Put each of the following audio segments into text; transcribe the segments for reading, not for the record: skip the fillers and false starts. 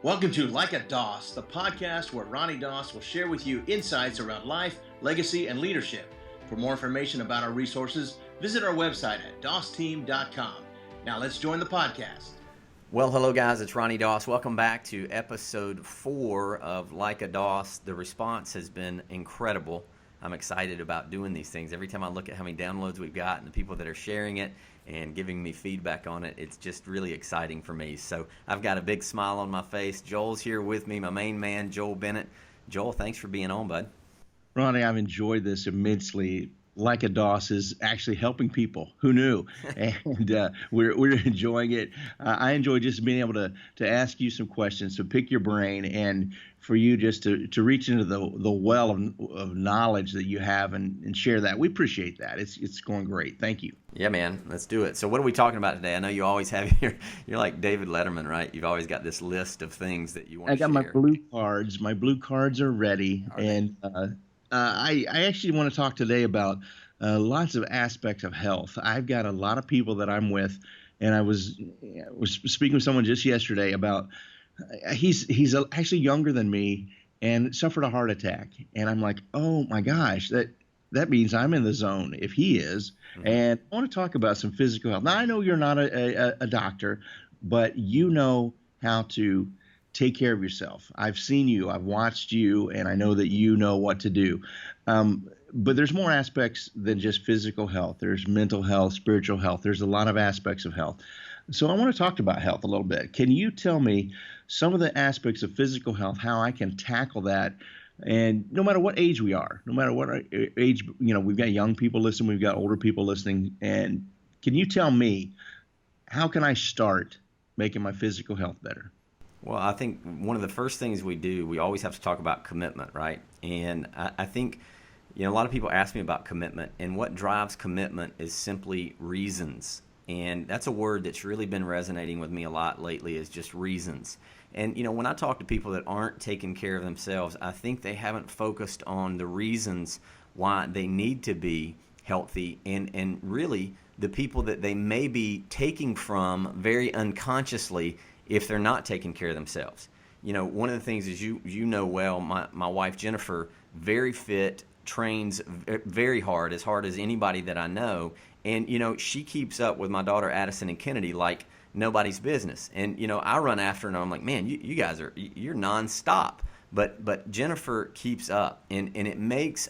Welcome to Like a Doss, the podcast where Ronnie Doss will share with you insights around life, legacy, and leadership. For more information about our resources, visit our website at dossteam.com. Now let's join the podcast. Well, hello guys, it's Ronnie Doss. Welcome back to episode 4 of Like a Doss. The response has been incredible. I'm excited about doing these things. Every time I look at how many downloads we've got and the people that are sharing it and giving me feedback on it, it's just really exciting for me. So I've got a big smile on my face. Joel's here with me, my main man, Joel Bennett. Joel, thanks for being on, bud. Ronnie, I've enjoyed this immensely. Like a Doss is actually helping people. Who knew? And we're enjoying it. I enjoy just being able to ask you some questions, to pick your brain, and for you just to reach into the well of knowledge that you have and share that. We appreciate that. It's going great. Thank you. Yeah, man. Let's do it. So what are we talking about today? I know you always have you're like David Letterman, right? You've always got this list of things that you want to share. I got my blue cards. My blue cards are ready. I actually want to talk today about lots of aspects of health. I've got a lot of people that I'm with, and I was speaking with someone just yesterday about he's actually younger than me and suffered a heart attack, and I'm like, oh my gosh, that means I'm in the zone if he is. Mm-hmm. And I want to talk about some physical health. Now I know you're not a doctor, but you know how to take care of yourself. I've seen you, I've watched you, and I know that you know what to do. But there's more aspects than just physical health. There's mental health, spiritual health. There's a lot of aspects of health. So I want to talk about health a little bit. Can you tell me some of the aspects of physical health, how I can tackle that? And no matter what age we are, no matter what age, we've got young people listening, we've got older people listening. And can you tell me, how can I start making my physical health better? Well, I think one of the first things we do, we always have to talk about commitment, right? And I think, a lot of people ask me about commitment, and what drives commitment is simply reasons. And that's a word that's really been resonating with me a lot lately, is just reasons. And, when I talk to people that aren't taking care of themselves, I think they haven't focused on the reasons why they need to be healthy, and really the people that they may be taking from very unconsciously if they're not taking care of themselves. One of the things is you know well, my wife Jennifer, very fit, trains very hard, as anybody that I know. And, she keeps up with my daughter Addison and Kennedy like nobody's business. And, I run after her and I'm like, man, you guys you're nonstop. But Jennifer keeps up, and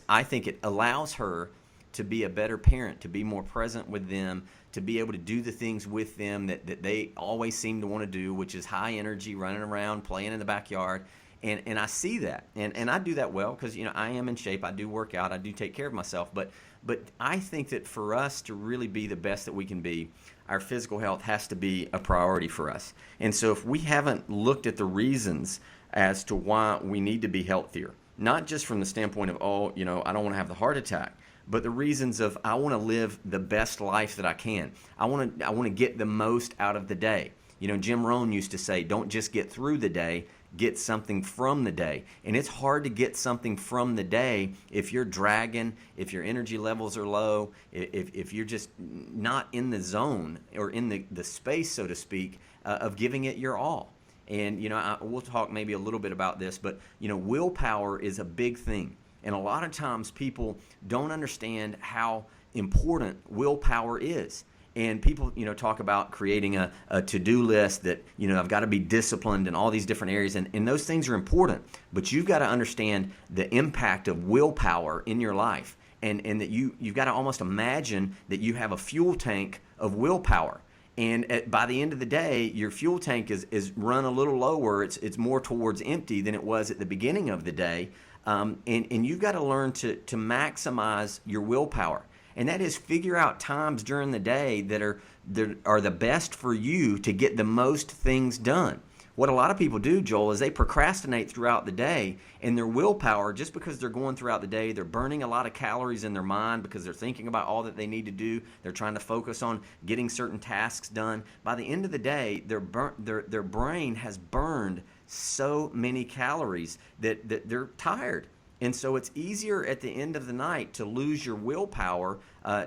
I think it allows her to be a better parent, to be more present with them, to be able to do the things with them that they always seem to want to do, which is high energy, running around, playing in the backyard. And I see that. And I do that well because, I am in shape. I do work out. I do take care of myself. But I think that for us to really be the best that we can be, our physical health has to be a priority for us. And so if we haven't looked at the reasons as to why we need to be healthier, not just from the standpoint of, I don't want to have the heart attack, but the reasons of I want to live the best life that I can. I want to get the most out of the day. Jim Rohn used to say, don't just get through the day, get something from the day. And it's hard to get something from the day if you're dragging, if your energy levels are low, if you're just not in the zone or in the space, so to speak, of giving it your all. And, we'll talk maybe a little bit about this, but, willpower is a big thing. And a lot of times people don't understand how important willpower is. And people, talk about creating a to-do list that, I've got to be disciplined in all these different areas. And those things are important. But you've got to understand the impact of willpower in your life. And that you've got to almost imagine that you have a fuel tank of willpower. And by the end of the day, your fuel tank is run a little lower. It's more towards empty than it was at the beginning of the day. And you've got to learn to maximize your willpower. And that is figure out times during the day that are the best for you to get the most things done. What a lot of people do, Joel, is they procrastinate throughout the day, and their willpower, just because they're going throughout the day, they're burning a lot of calories in their mind because they're thinking about all that they need to do. They're trying to focus on getting certain tasks done. By the end of the day, their brain has burned so many calories that they're tired. And so it's easier at the end of the night to lose your willpower,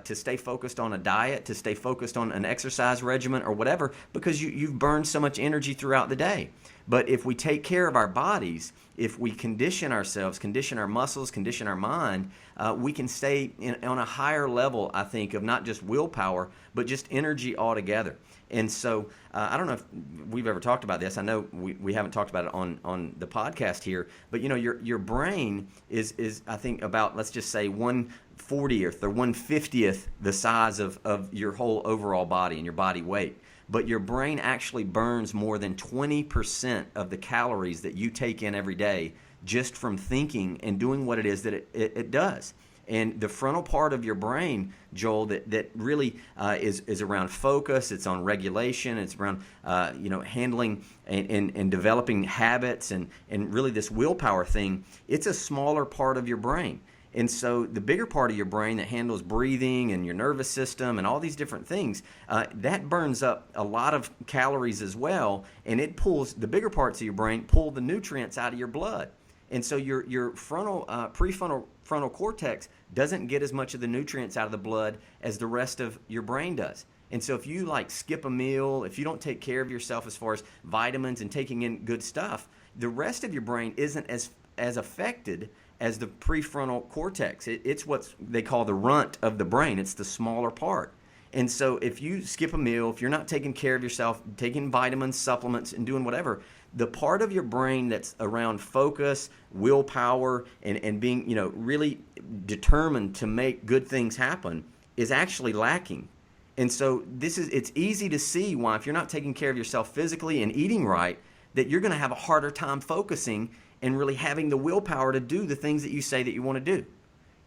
to stay focused on a diet, to stay focused on an exercise regimen or whatever, because you've burned so much energy throughout the day. But if we take care of our bodies, if we condition ourselves, condition our muscles, condition our mind, we can stay on a higher level, I think, of not just willpower, but just energy altogether. And so I don't know if we've ever talked about this. I know we haven't talked about it on the podcast here, but your brain is I think about, let's just say, 1/40th or 1/50th the size of your whole overall body and your body weight. But your brain actually burns more than 20% of the calories that you take in every day just from thinking and doing what it is that it does. And the frontal part of your brain, Joel, that really is around focus. It's on regulation. It's around handling and developing habits and really this willpower thing. It's a smaller part of your brain. And so the bigger part of your brain that handles breathing and your nervous system and all these different things, that burns up a lot of calories as well. And it pulls, the bigger parts of your brain pull the nutrients out of your blood. And so your prefrontal cortex doesn't get as much of the nutrients out of the blood as the rest of your brain does. And so if you skip a meal, if you don't take care of yourself as far as vitamins and taking in good stuff, the rest of your brain isn't as affected as the prefrontal cortex. It's what they call the runt of the brain. It's the smaller part. And so if you skip a meal, if you're not taking care of yourself, taking vitamins, supplements, and doing whatever, the part of your brain that's around focus, willpower, and being really determined to make good things happen is actually lacking. And so it's easy to see why, if you're not taking care of yourself physically and eating right, that you're going to have a harder time focusing and really having the willpower to do the things that you say that you want to do.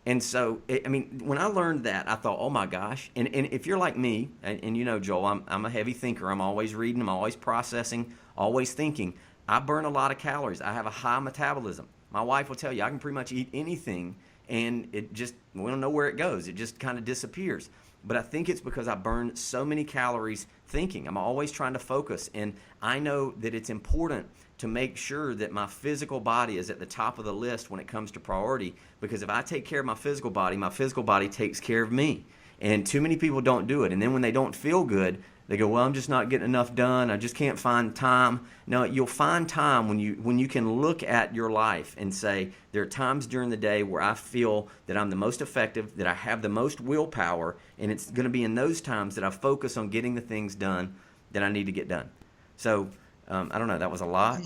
And so, when I learned that, I thought, oh my gosh. And if you're like me, and Joel, I'm a heavy thinker. I'm always reading. I'm always processing, always thinking. I burn a lot of calories. I have a high metabolism. My wife will tell you I can pretty much eat anything, and we don't know where it goes. It just kind of disappears. But I think it's because I burn so many calories thinking. I'm always trying to focus. And I know that it's important to make sure that my physical body is at the top of the list when it comes to priority, because if I take care of my physical body takes care of me. And too many people don't do it. And then when they don't feel good, they go, well, I'm just not getting enough done. I just can't find time. No, you'll find time when you can look at your life and say, there are times during the day where I feel that I'm the most effective, that I have the most willpower, and it's going to be in those times that I focus on getting the things done that I need to get done. So I don't know, that was a lot,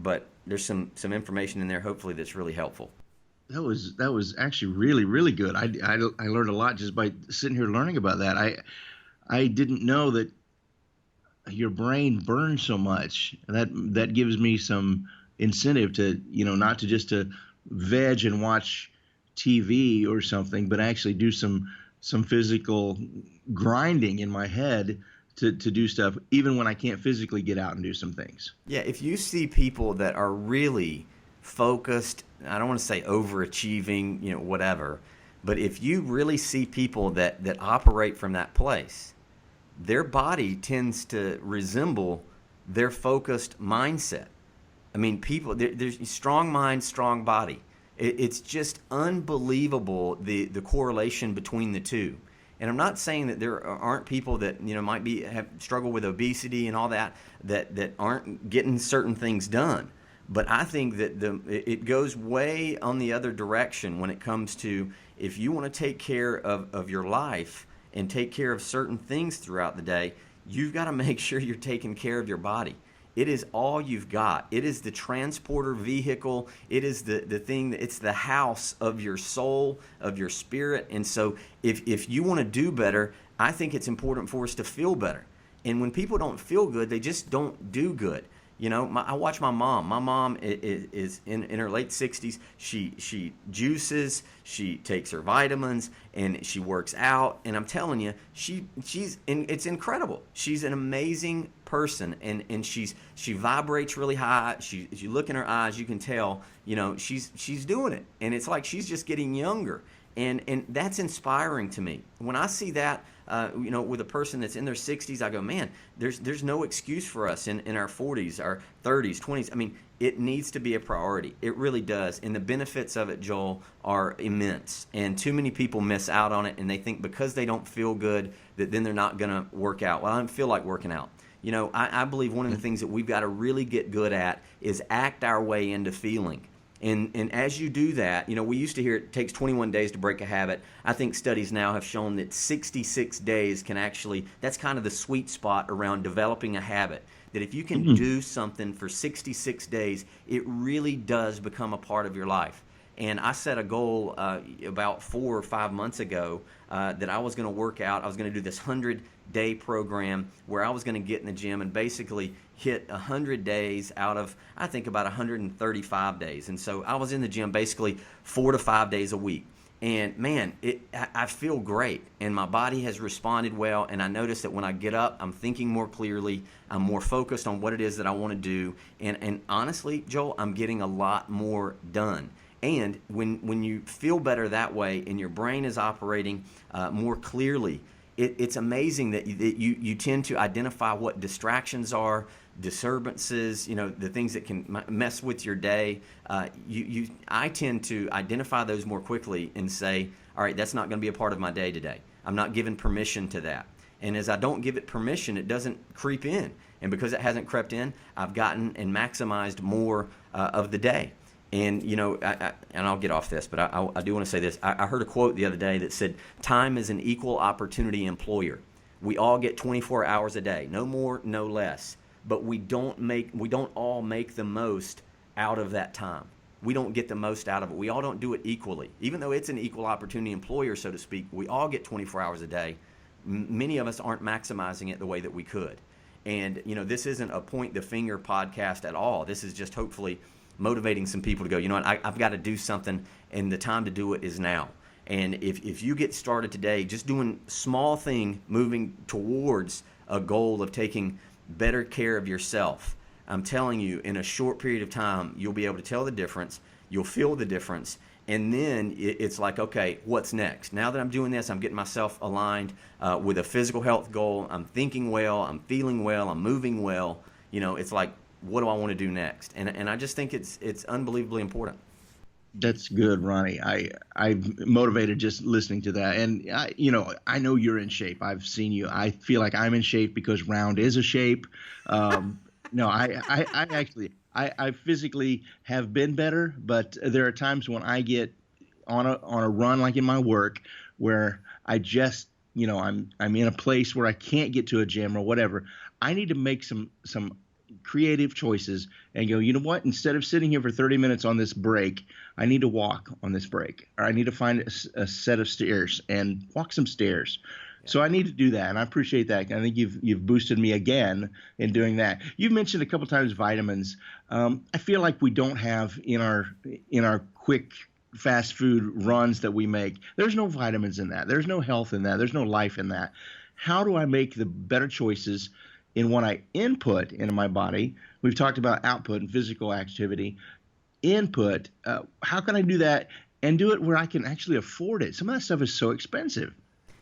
but there's some information in there hopefully that's really helpful. That was actually really, really good. I learned a lot just by sitting here learning about that. I didn't know that your brain burns so much. That gives me some incentive to, not to just to veg and watch TV or something, but actually do some physical grinding in my head to do stuff, even when I can't physically get out and do some things. Yeah, if you see people that are really focused, I don't want to say overachieving, whatever, but if you really see people that operate from that place, their body tends to resemble their focused mindset. People, there's strong mind, strong body. It's just unbelievable the correlation between the two. And I'm not saying that there aren't people that might have struggle with obesity and all that aren't getting certain things done. But I think that it goes way on the other direction when it comes to, if you want to take care of your life and take care of certain things throughout the day, you've got to make sure you're taking care of your body. It is all you've got. It is the transporter vehicle. It is the thing, it's the house of your soul, of your spirit. And so if you want to do better, I think it's important for us to feel better. And when people don't feel good, they just don't do good. I watch my mom. My mom is in her late 60s. She juices, she takes her vitamins, and she works out. And I'm telling you, it's incredible. She's an amazing person, and she vibrates really high. As you look in her eyes, you can tell, she's doing it. And it's like she's just getting younger. And that's inspiring to me. When I see that, with a person that's in their 60s, I go, man, there's no excuse for us in our 40s, our 30s, 20s. I mean, it needs to be a priority. It really does. And the benefits of it, Joel, are immense. And too many people miss out on it, and they think because they don't feel good that then they're not going to work out. Well, I don't feel like working out. I believe one of the things that we've got to really get good at is act our way into feeling. And as you do that, we used to hear it takes 21 days to break a habit. I think studies now have shown that 66 days can actually, that's kind of the sweet spot around developing a habit. That if you can do something for 66 days, it really does become a part of your life. And I set a goal about 4 or 5 months ago that I was going to work out. I was going to do this 100-day program where I was going to get in the gym and basically hit 100 days out of, I think, about 135 days. And so I was in the gym basically 4 to 5 days a week. And man, I feel great, and my body has responded well, and I notice that when I get up, I'm thinking more clearly, I'm more focused on what it is that I want to do, and honestly, Joel, I'm getting a lot more done. And when you feel better that way and your brain is operating more clearly, it's amazing that you tend to identify what distractions are, disturbances, the things that can mess with your day. I tend to identify those more quickly and say, all right, that's not going to be a part of my day today. I'm not giving permission to that. And as I don't give it permission, it doesn't creep in. And because it hasn't crept in, I've gotten and maximized more of the day. And, and I'll get off this, but I do want to say this. I heard a quote the other day that said, time is an equal opportunity employer. We all get 24 hours a day, no more, no less. But we don't all make the most out of that time. We don't get the most out of it. We all don't do it equally. Even though it's an equal opportunity employer, so to speak, we all get 24 hours a day. Many of us aren't maximizing it the way that we could. And, this isn't a point the finger podcast at all. This is just hopefully motivating some people to go, you know what, I've got to do something, and the time to do it is now. And if you get started today, just doing small thing, moving towards a goal of taking better care of yourself, I'm telling you, in a short period of time, you'll be able to tell the difference, you'll feel the difference, and then it's like, okay, what's next? Now that I'm doing this, I'm getting myself aligned with a physical health goal, I'm thinking well, I'm feeling well, I'm moving well, it's like, what do I want to do next? And I just think it's unbelievably important. That's good, Ronnie. I'm motivated just listening to that. And I know you're in shape. I've seen you. I feel like I'm in shape because round is a shape. No, I actually physically have been better, but there are times when I get on a run, like in my work, where I just, I'm in a place where I can't get to a gym or whatever. I need to make some creative choices and go, you know what, instead of sitting here for 30 minutes on this break, I need to walk on this break, or I need to find a set of stairs and walk some stairs. Yeah. So I need to do that, and I appreciate that. I think you've boosted me again in doing that. You've mentioned a couple times vitamins. I feel like we don't have in our quick fast food runs that we make, there's no vitamins in that. There's no health in that. There's no life in that. How do I make the better choices in what I input into my body? We've talked about output and physical activity. Input, how can I do that and do it where I can actually afford it? Some of that stuff is so expensive.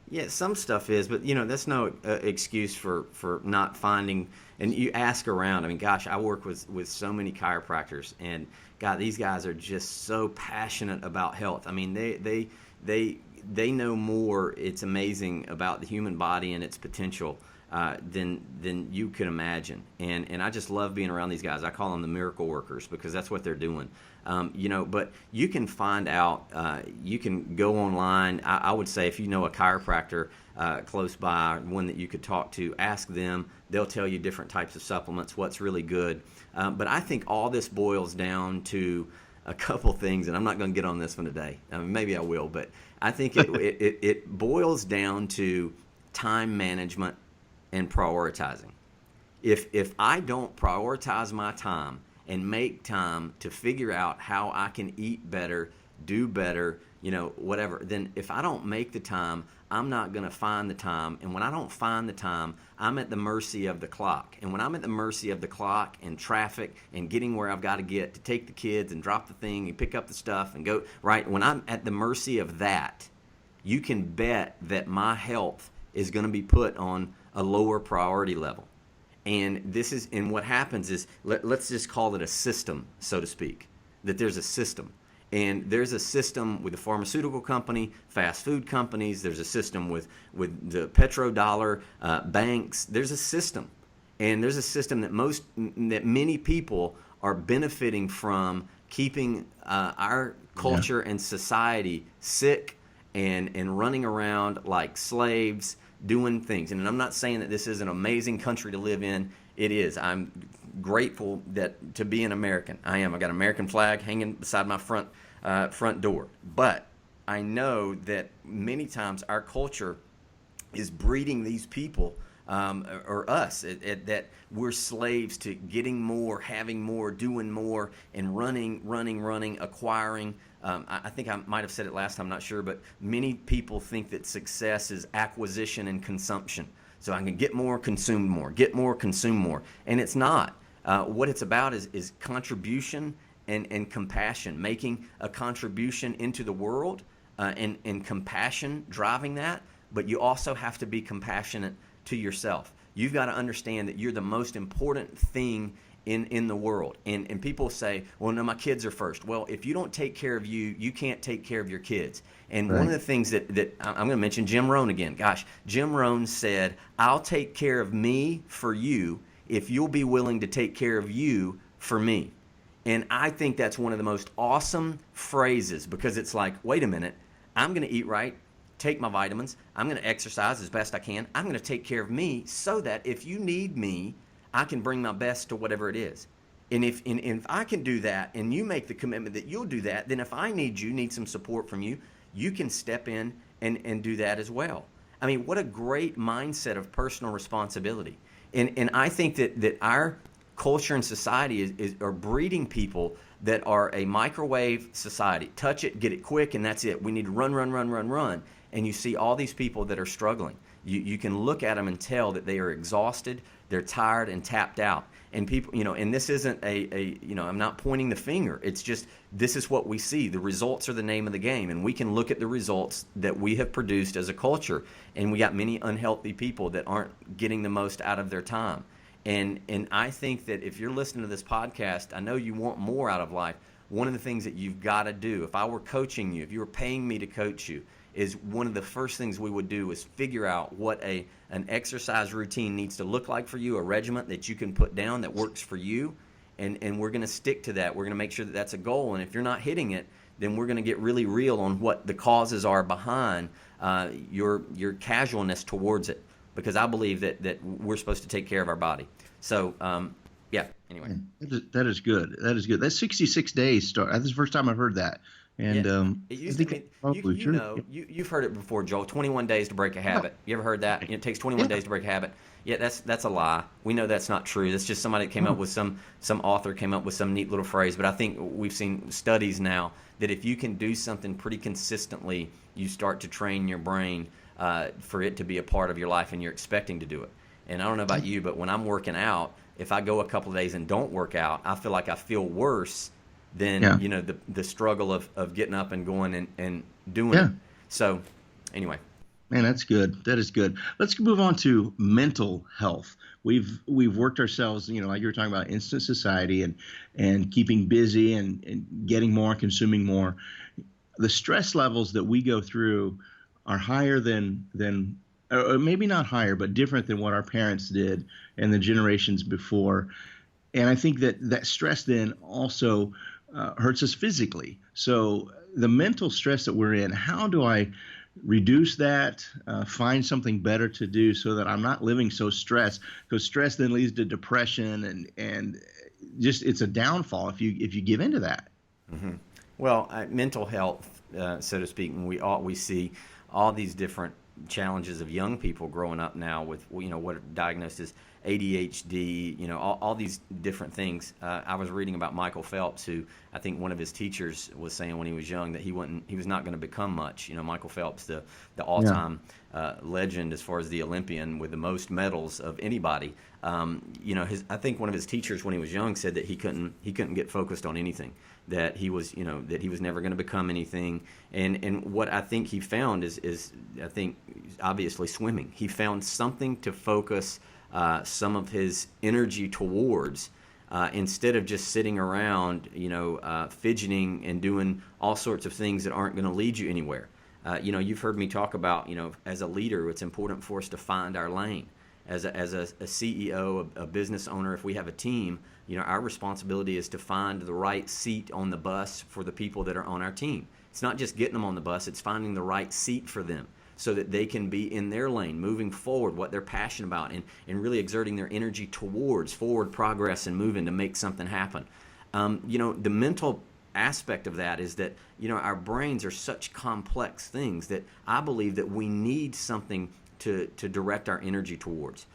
Yeah, some stuff is, but that's no excuse for not finding. And you ask around. I mean, gosh, I work with so many chiropractors, and God, these guys are just so passionate about health. I mean, they know more. It's amazing about the human body and its potential than you can imagine. And I just love being around these guys. I call them the miracle workers because that's what they're doing. But you can find out, you can go online. I would say if you know a chiropractor close by, one that you could talk to, ask them. They'll tell you different types of supplements, what's really good. But I think all this boils down to a couple things, and I'm not going to get on this one today. I mean, maybe I will, but I think it boils down to time management and prioritizing. If I don't prioritize my time and make time to figure out how I can eat better do better, whatever, then if I don't make the time, I'm not going to find the time. And when I don't find the time, I'm at the mercy of the clock. And when I'm at the mercy of the clock and traffic and getting where I've got to get to take the kids and drop the thing and pick up the stuff and go, right, when I'm at the mercy of that, you can bet that my health is going to be put on a lower priority level. And what happens is, let's just call it a system, so to speak, that there's a system. And there's a system with the pharmaceutical company, fast food companies. There's a system with the petrodollar banks. There's a system, and there's a system that many people are benefiting from, keeping our culture and society sick and running around like slaves, doing things. And I'm not saying that this is an amazing country to live in. It is. I'm grateful to be an American. I am. I got an American flag hanging beside my front door. But I know that many times our culture is breeding these people, or us, that we're slaves to getting more, having more, doing more, and running, acquiring. I think I might have said it last time, I'm not sure, but many people think that success is acquisition and consumption. So I can get more, consume more, get more, consume more. And it's not. What it's about is contribution and compassion, making a contribution into the world, and compassion driving that. But you also have to be compassionate to yourself. You've got to understand that you're the most important thing in the world. And people say, well, no, my kids are first. Well, if you don't take care of you, you can't take care of your kids. And One of the things that I'm going to mention Jim Rohn again. Gosh, Jim Rohn said, I'll take care of me for you if you'll be willing to take care of you for me. And I think that's one of the most awesome phrases, because it's like, wait a minute, I'm going to eat right, take my vitamins, I'm going to exercise as best I can, I'm going to take care of me so that if you need me, I can bring my best to whatever it is. And if I can do that, and you make the commitment that you'll do that, then if I need some support from you, you can step in and do that as well. I mean, what a great mindset of personal responsibility. And I think that our culture and society are breeding people that are a microwave society. Touch it, get it quick, and that's it. We need to run. And you see all these people that are struggling. You can look at them and tell that they are exhausted, they're tired and tapped out. And people, and this isn't I'm not pointing the finger. It's just, this is what we see. The results are the name of the game. And we can look at the results that we have produced as a culture. And we got many unhealthy people that aren't getting the most out of their time. And I think that if you're listening to this podcast, I know you want more out of life. One of the things that you've got to do, if I were coaching you, if you were paying me to coach you, is one of the first things we would do is figure out what an exercise routine needs to look like for you, a regimen that you can put down that works for you, and we're going to stick to that. We're going to make sure that that's a goal, and if you're not hitting it, then we're going to get really real on what the causes are behind your casualness towards it, because I believe that we're supposed to take care of our body. So, anyway. That is good. That's 66 days start. That's the first time I've heard that. And it used to be, you've heard it before, Joel. 21 days to break a habit. You ever heard that? It takes 21 days to break a habit. Yeah, that's a lie. We know that's not true. That's just somebody that came up with some author came up with some neat little phrase. But I think we've seen studies now that if you can do something pretty consistently, you start to train your brain for it to be a part of your life, and you're expecting to do it. And I don't know about you, but when I'm working out, if I go a couple of days and don't work out, I feel like I feel worse than the struggle of getting up and going and doing it. So anyway. Man, that's good. That is good. Let's move on to mental health. We've worked ourselves, like you were talking about, instant society and keeping busy and getting more, consuming more. The stress levels that we go through are higher than or maybe not higher, but different than what our parents did and the generations before. And I think that stress then also hurts us physically. So the mental stress that we're in, how do I reduce that, find something better to do so that I'm not living so stressed? Because stress then leads to depression and just it's a downfall if you give into that. Mm-hmm. Well, mental health, so to speak, we see all these different challenges of young people growing up now with what are diagnosed as ADHD, all these different things. I was reading about Michael Phelps, who I think one of his teachers was saying when he was young that he was not going to become much. Michael Phelps, the Yeah. all-time legend as far as the Olympian with the most medals of anybody. I think one of his teachers when he was young said that he couldn't get focused on anything, that he was never going to become anything. And what I think he found is I think obviously swimming. He found something to focus some of his energy towards, instead of just sitting around, fidgeting and doing all sorts of things that aren't going to lead you anywhere. You've heard me talk about, as a leader, it's important for us to find our lane. As a CEO, a business owner, if we have a team, our responsibility is to find the right seat on the bus for the people that are on our team. It's not just getting them on the bus, it's finding the right seat for them so that they can be in their lane, moving forward, what they're passionate about, and really exerting their energy towards forward progress and moving to make something happen. The mental aspect of that is that, our brains are such complex things that I believe that we need something to direct our energy towards.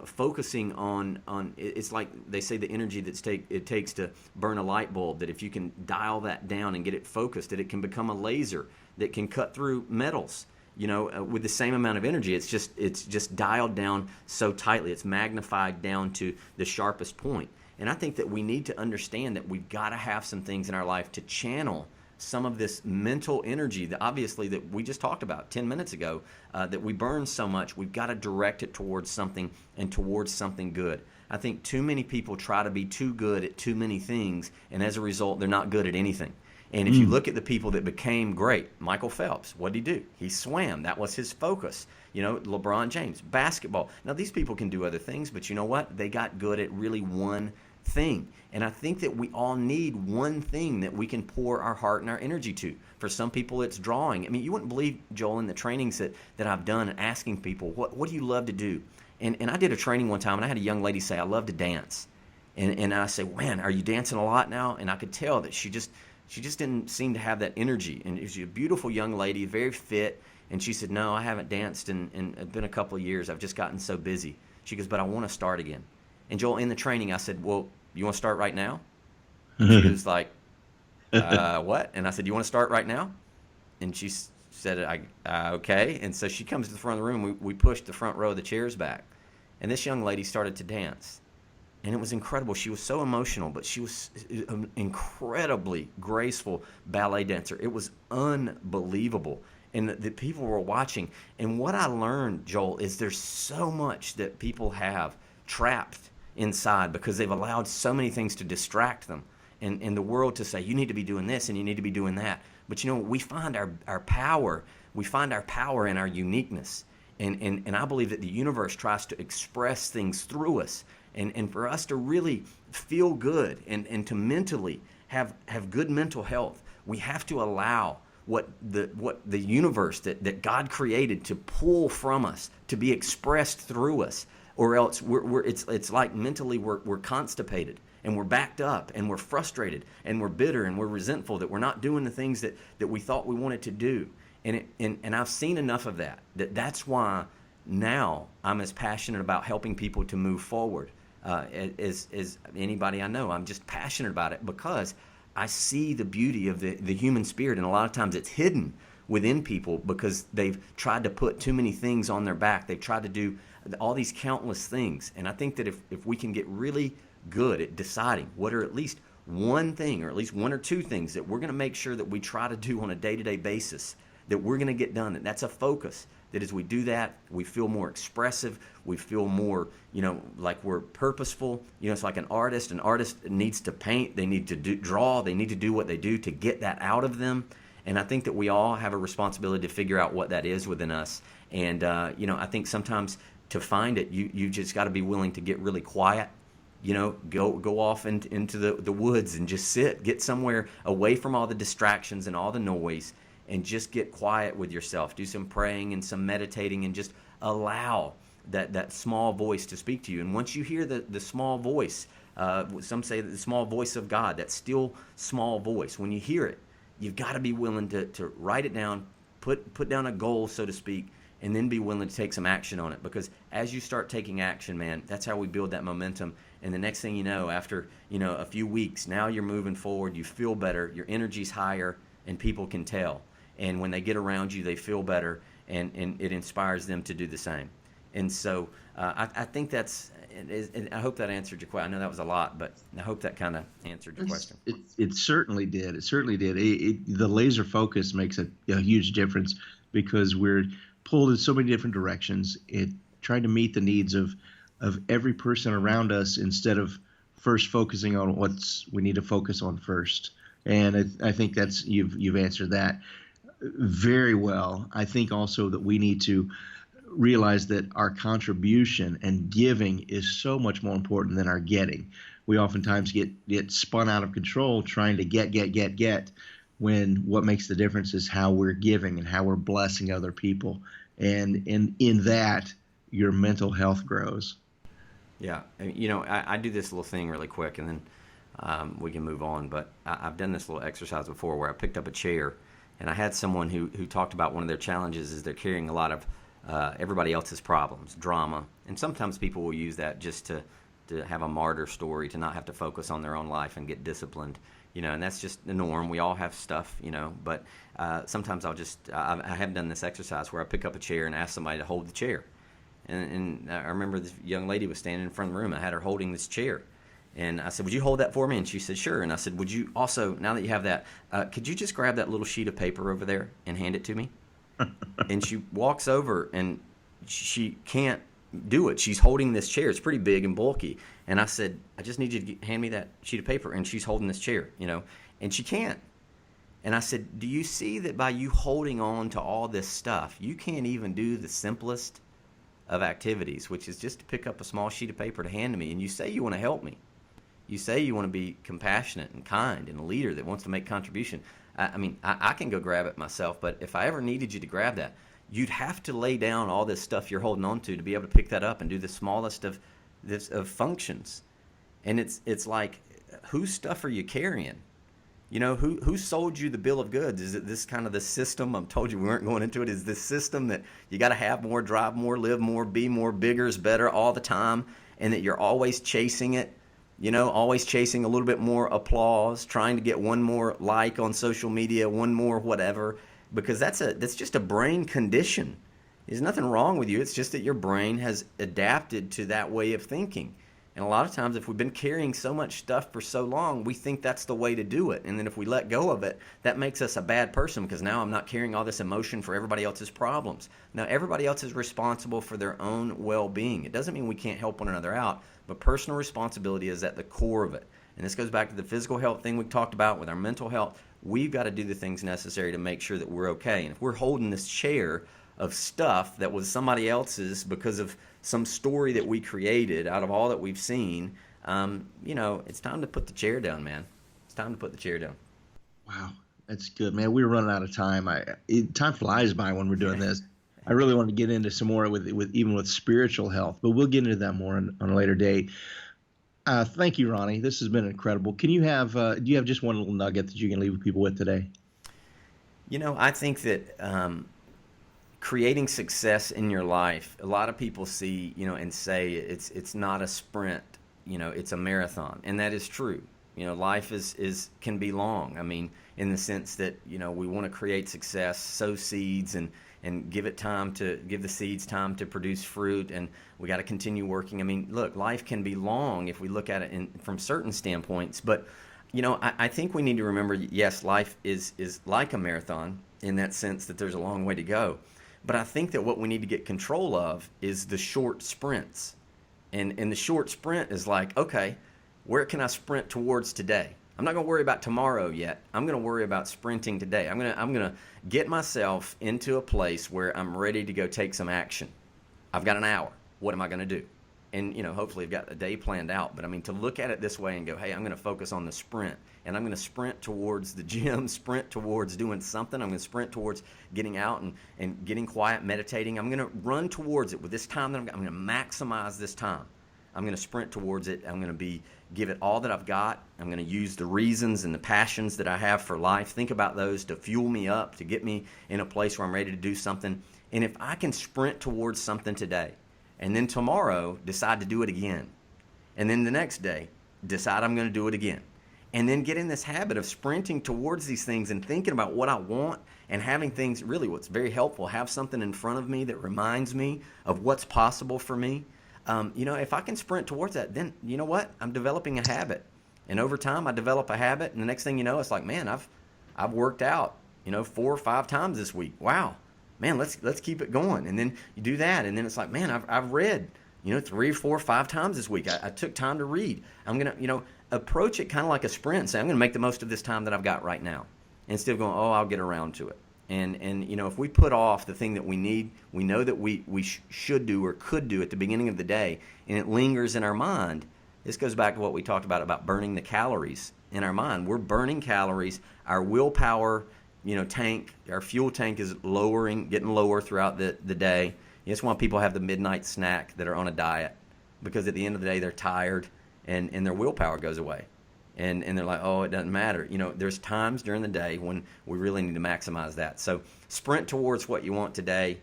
Focusing on it's like they say the energy it takes to burn a light bulb, that if you can dial that down and get it focused, that it can become a laser that can cut through metals. With the same amount of energy, it's just dialed down so tightly, it's magnified down to the sharpest point. And I think that we need to understand that we've got to have some things in our life to channel some of this mental energy that obviously that we just talked about 10 minutes ago, that we burn so much. We've got to direct it towards something and towards something good. I think too many people try to be too good at too many things, and as a result, they're not good at anything. And if you look at the people that became great, Michael Phelps, what did he do? He swam. That was his focus. LeBron James, basketball. Now, these people can do other things, but you know what? They got good at really one thing. And I think that we all need one thing that we can pour our heart and our energy to. For some people, it's drawing. I mean, you wouldn't believe, Joel, in the trainings that I've done and asking people, what do you love to do? And I did a training one time, and I had a young lady say, I love to dance. And I said, man, are you dancing a lot now? And I could tell that she just didn't seem to have that energy. And she's a beautiful young lady, very fit. And she said, no, I haven't danced in it's been a couple of years. I've just gotten so busy. She goes, but I want to start again. And Joel, in the training, I said, well, you want to start right now? She was like, what? And I said, you want to start right now? And she said, okay. And so she comes to the front of the room. We pushed the front row of the chairs back. And this young lady started to dance. And it was incredible. She was so emotional, but she was an incredibly graceful ballet dancer. It was unbelievable. And the people were watching. And what I learned, Joel, is there's so much that people have trapped inside because they've allowed so many things to distract them and the world to say, you need to be doing this and you need to be doing that. But we find our power. We find our power in our uniqueness. And I believe that the universe tries to express things through us. And for us to really feel good and to mentally have good mental health, we have to allow what the universe that God created to pull from us, to be expressed through us, or else it's like mentally we're constipated and we're backed up and we're frustrated and we're bitter and we're resentful that we're not doing the things that we thought we wanted to do. And I've seen enough of that's why now I'm as passionate about helping people to move forward as anybody I know. I'm just passionate about it because I see the beauty of the human spirit, and a lot of times it's hidden within people because they've tried to put too many things on their back. They've tried to do all these countless things. And I think that if we can get really good at deciding what are at least one thing or at least one or two things that we're going to make sure that we try to do on a day-to-day basis, that we're going to get done, and that's a focus. That as we do that, we feel more expressive. We feel more, like we're purposeful. It's like an artist. An artist needs to paint. They need to draw. They need to do what they do to get that out of them. And I think that we all have a responsibility to figure out what that is within us. And, I think sometimes to find it, you just got to be willing to get really quiet. Go off into the woods and just get somewhere away from all the distractions and all the noise, and just get quiet with yourself. Do some praying and some meditating and just allow that small voice to speak to you. And once you hear the small voice, some say that the small voice of God, that still small voice, when you hear it, you've got to be willing to write it down, put down a goal, so to speak, and then be willing to take some action on it. Because as you start taking action, man, that's how we build that momentum. And the next thing you know, after, a few weeks, now you're moving forward, you feel better, your energy's higher, and people can tell. And when they get around you, they feel better, and it inspires them to do the same. And so I think I hope that answered your question. I know that was a lot, but I hope that kind of answered your question. It certainly did. It certainly did. The laser focus makes a huge difference because we're pulled in so many different directions. Trying to meet the needs of every person around us instead of first focusing on we need to focus on first. And I think you've answered that very well. I think also that we need to realize that our contribution and giving is so much more important than our getting. We oftentimes get spun out of control trying to get, when what makes the difference is how we're giving and how we're blessing other people. And in that, your mental health grows. Yeah. I do this little thing really quick, and then we can move on. But I've done this little exercise before where I picked up a chair, and I had someone who talked about one of their challenges is they're carrying a lot of everybody else's problems, drama. And sometimes people will use that just to have a martyr story, to not have to focus on their own life and get disciplined. And that's just the norm. We all have stuff, but sometimes I have done this exercise where I pick up a chair and ask somebody to hold the chair. And I remember this young lady was standing in front of the room. I had her holding this chair. And I said, would you hold that for me? And she said, sure. And I said, would you also, now that you have that, could you just grab that little sheet of paper over there and hand it to me? And she walks over, and she can't do it. She's holding this chair. It's pretty big and bulky. And I said, I just need you to hand me that sheet of paper. And she's holding this chair, and she can't. And I said, do you see that by you holding on to all this stuff, you can't even do the simplest of activities, which is just to pick up a small sheet of paper to hand to me. And you say you want to help me. You say you want to be compassionate and kind and a leader that wants to make contribution. I can go grab it myself, but if I ever needed you to grab that, you'd have to lay down all this stuff you're holding on to be able to pick that up and do the smallest of functions. And it's like, whose stuff are you carrying? Who sold you the bill of goods? Is it this kind of the system? I told you we weren't going into it. Is this system that you got to have more, drive more, live more, be more, bigger is better all the time, and that you're always chasing it? Always chasing a little bit more applause, trying to get one more like on social media, one more whatever, because that's just a brain condition. There's nothing wrong with you. It's just that your brain has adapted to that way of thinking. And a lot of times, if we've been carrying so much stuff for so long, we think that's the way to do it. And then if we let go of it, that makes us a bad person, because now I'm not carrying all this emotion for everybody else's problems. Now, everybody else is responsible for their own well-being. It doesn't mean we can't help one another out, but personal responsibility is at the core of it. And this goes back to the physical health thing we talked about with our mental health. We've got to do the things necessary to make sure that we're okay. And if we're holding this chair of stuff that was somebody else's because of some story that we created out of all that we've seen, it's time to put the chair down, man. It's time to put the chair down. Wow, that's good, man. We're running out of time. Time flies by when we're doing this. I really want to get into some more with spiritual health, but we'll get into that more on a later date. Thank you, Ronnie. This has been incredible. Do you have just one little nugget that you can leave people with today? I think that creating success in your life, a lot of people see, and say it's not a sprint, it's a marathon. And that is true. Life can be long. In the sense that, we want to create success, sow seeds, and give the seeds time to produce fruit, and we got to continue working. Look, life can be long if we look at it from certain standpoints, but I think we need to remember, yes, life is like a marathon in that sense that there's a long way to go. But I think that what we need to get control of is the short sprints. And the short sprint is like, okay, where can I sprint towards today? I'm not going to worry about tomorrow yet. I'm going to worry about sprinting today. I'm going to get myself into a place where I'm ready to go take some action. I've got an hour. What am I going to do? And, hopefully I've got a day planned out. But, to look at it this way and go, hey, I'm going to focus on the sprint. And I'm going to sprint towards the gym, sprint towards doing something. I'm going to sprint towards getting out and getting quiet, meditating. I'm going to run towards it with this time that I'm going to maximize this time. I'm going to sprint towards it. I'm going to give it all that I've got. I'm going to use the reasons and the passions that I have for life. Think about those to fuel me up, to get me in a place where I'm ready to do something. And if I can sprint towards something today, and then tomorrow decide to do it again, and then the next day decide I'm going to do it again, and then get in this habit of sprinting towards these things and thinking about what I want, and having things, really what's very helpful, have something in front of me that reminds me of what's possible for me. If I can sprint towards that, then you know what? I'm developing a habit. And over time I develop a habit, and the next thing you know, it's like, man, I've worked out, 4 or 5 times this week. Wow. Man, let's keep it going. And then you do that, and then it's like, man, I've read, 3 or 4 or 5 times this week. I took time to read. I'm going to, approach it kind of like a sprint and say, I'm going to make the most of this time that I've got right now, instead of going, oh, I'll get around to it. And if we put off the thing that we need, we know that we should do or could do at the beginning of the day, and it lingers in our mind. This goes back to what we talked about burning the calories in our mind. We're burning calories. Our willpower, tank, our fuel tank is getting lower throughout the day. That's why people have the midnight snack that are on a diet, because at the end of the day they're tired and their willpower goes away. And they're like, oh, it doesn't matter. There's times during the day when we really need to maximize that. So sprint towards what you want today.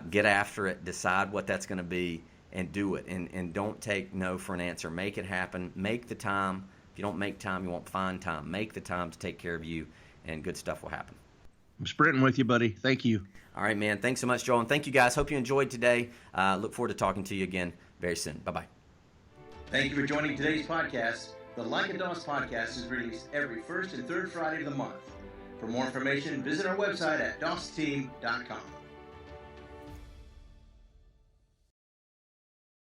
Get after it. Decide what that's going to be and do it. And don't take no for an answer. Make it happen. Make the time. If you don't make time, you won't find time. Make the time to take care of you, and good stuff will happen. I'm sprinting with you, buddy. Thank you. All right, man. Thanks so much, Joel. And thank you, guys. Hope you enjoyed today. Look forward to talking to you again very soon. Bye-bye. Thank you for joining today's podcast. The Like a Doss podcast is released every first and third Friday of the month. For more information, visit our website at dossteam.com.